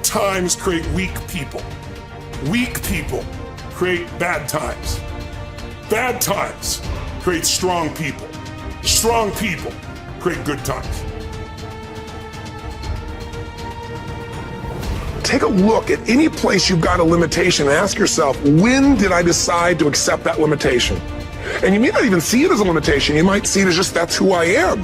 Good times create weak people. Weak people create bad times. Bad times create strong people. Strong people create good times. Take a look at any place you've got a limitation and ask yourself, when did I decide to accept that limitation? And you may not even see it as a limitation. You might see it as just, that's who I am.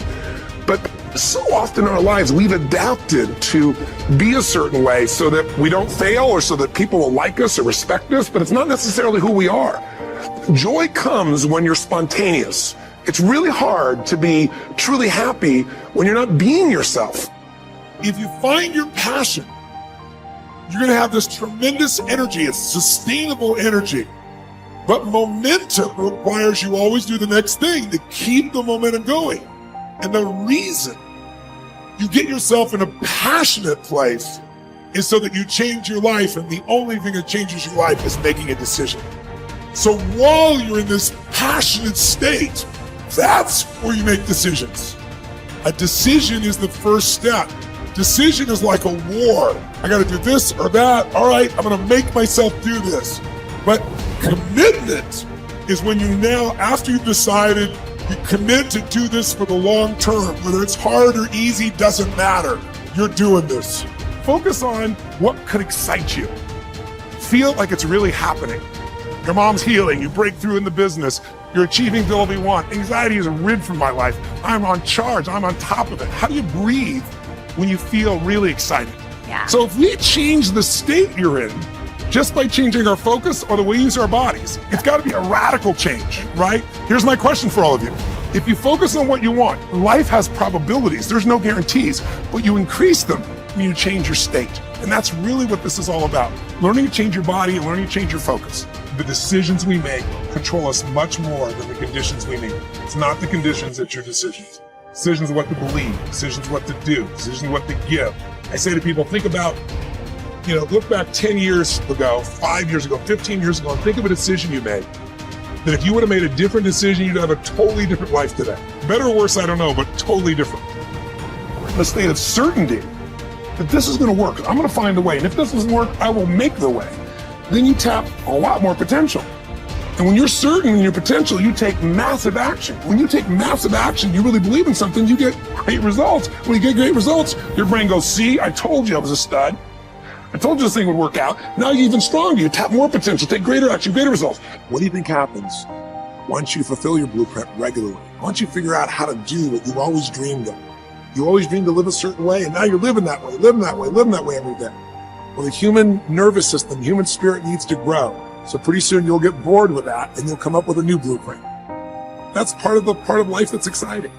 But so often in our lives, we've adapted to be a certain way so that we don't fail or so that people will like us or respect us, but it's not necessarily who we are. Joy comes when you're spontaneous. It's really hard to be truly happy when you're not being yourself. If you find your passion, you're going to have this tremendous energy. It's sustainable energy. But momentum requires you always do the next thing to keep the momentum going. And the reason you get yourself in a passionate place is so that you change your life. And the only thing that changes your life is making a decision. So while you're in this passionate state, that's where you make decisions. A decision is the first step. Decision is like a war. I got to do this or that. All right, I'm going to make myself do this. But commitment is when you now, after you've decided, you commit to do this for the long term. Whether it's hard or easy, doesn't matter. You're doing this. Focus on what could excite you. Feel like it's really happening. Your mom's healing. You break through in the business. You're achieving the goal you want. Anxiety is rid from my life. I'm on charge. I'm on top of it. How do you breathe when you feel really excited? Yeah. So if we change the state you're in, just by changing our focus or the way we use our bodies, it's got to be a radical change, right? Here's my question for all of you. If you focus on what you want, life has probabilities. There's no guarantees, but you increase them when you change your state. And that's really what this is all about. Learning to change your body and learning to change your focus. The decisions we make control us much more than the conditions we meet. It's not the conditions, it's your decisions. Decisions what to believe, decisions what to do, decisions what to give. I say to people, think about, look back 10 years ago, 5 years ago, 15 years ago, and think of a decision you made. That if you would have made a different decision, you'd have a totally different life today. Better or worse, I don't know, but totally different. A state of certainty that this is going to work. I'm going to find a way. And if this doesn't work, I will make the way. Then you tap a lot more potential. And when you're certain in your potential, you take massive action. When you take massive action, you really believe in something, you get great results. When you get great results, your brain goes, see, I told you I was a stud. I told you this thing would work out. Now you're even stronger. You tap more potential, take greater action, greater results. What do you think happens once you fulfill your blueprint regularly? Once you figure out how to do what you've always dreamed of? You always dreamed to live a certain way, and now you're living that way, living that way, living that way every day. Well, the human nervous system, human spirit needs to grow. So pretty soon you'll get bored with that and you'll come up with a new blueprint. That's part of life that's exciting.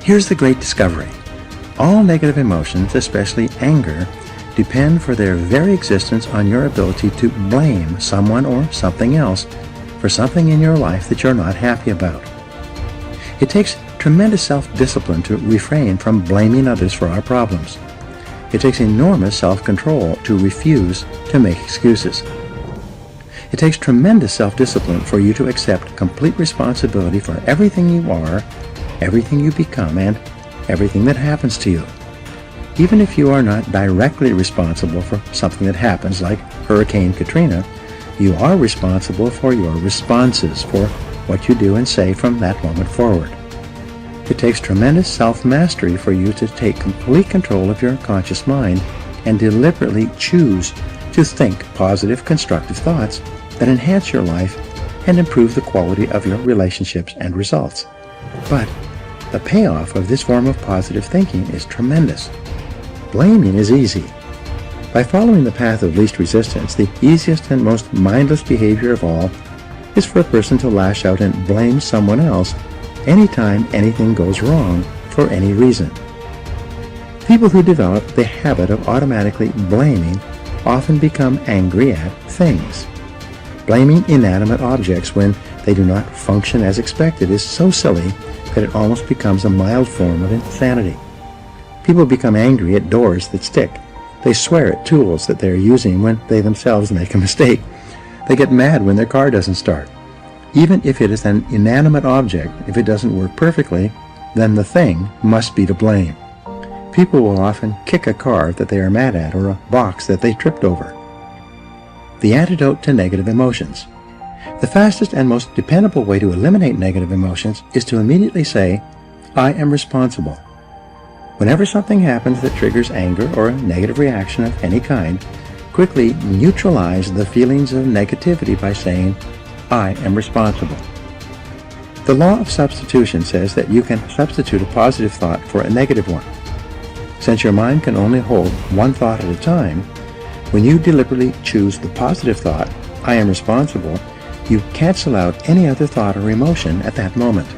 Here's the great discovery. All negative emotions, especially anger, depend for their very existence on your ability to blame someone or something else for something in your life that you're not happy about. It takes tremendous self-discipline to refrain from blaming others for our problems. It takes enormous self-control to refuse to make excuses. It takes tremendous self-discipline for you to accept complete responsibility for everything you are, everything you become, and everything that happens to you. Even if you are not directly responsible for something that happens, like Hurricane Katrina, you are responsible for your responses, for what you do and say from that moment forward. It takes tremendous self-mastery for you to take complete control of your conscious mind and deliberately choose to think positive, constructive thoughts that enhance your life and improve the quality of your relationships and results. But the payoff of this form of positive thinking is tremendous. Blaming is easy. By following the path of least resistance, the easiest and most mindless behavior of all is for a person to lash out and blame someone else anytime anything goes wrong for any reason. People who develop the habit of automatically blaming often become angry at things. Blaming inanimate objects when they do not function as expected is so silly that it almost becomes a mild form of insanity. People become angry at doors that stick, They swear at tools that they are using when they themselves make a mistake. They get mad when their car doesn't start. Even if it is an inanimate object, if it doesn't work perfectly, then the thing must be to blame. People will often kick a car that they are mad at or a box that they tripped over. The antidote to negative emotions. The fastest and most dependable way to eliminate negative emotions is to immediately say, I am responsible. Whenever something happens that triggers anger or a negative reaction of any kind, quickly neutralize the feelings of negativity by saying, I am responsible. The law of substitution says that you can substitute a positive thought for a negative one. Since your mind can only hold one thought at a time, when you deliberately choose the positive thought, I am responsible, you cancel out any other thought or emotion at that moment.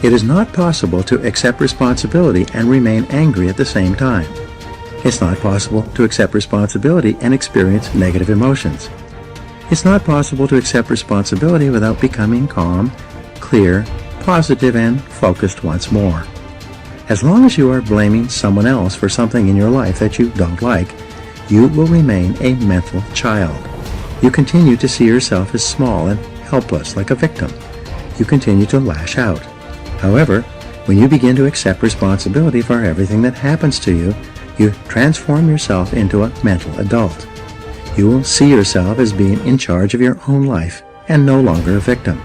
It is not possible to accept responsibility and remain angry at the same time. It's not possible to accept responsibility and experience negative emotions. It's not possible to accept responsibility without becoming calm, clear, positive, and focused once more. As long as you are blaming someone else for something in your life that you don't like, you will remain a mental child. You continue to see yourself as small and helpless, like a victim. You continue to lash out. However, when you begin to accept responsibility for everything that happens to you, you transform yourself into a mental adult. You will see yourself as being in charge of your own life and no longer a victim.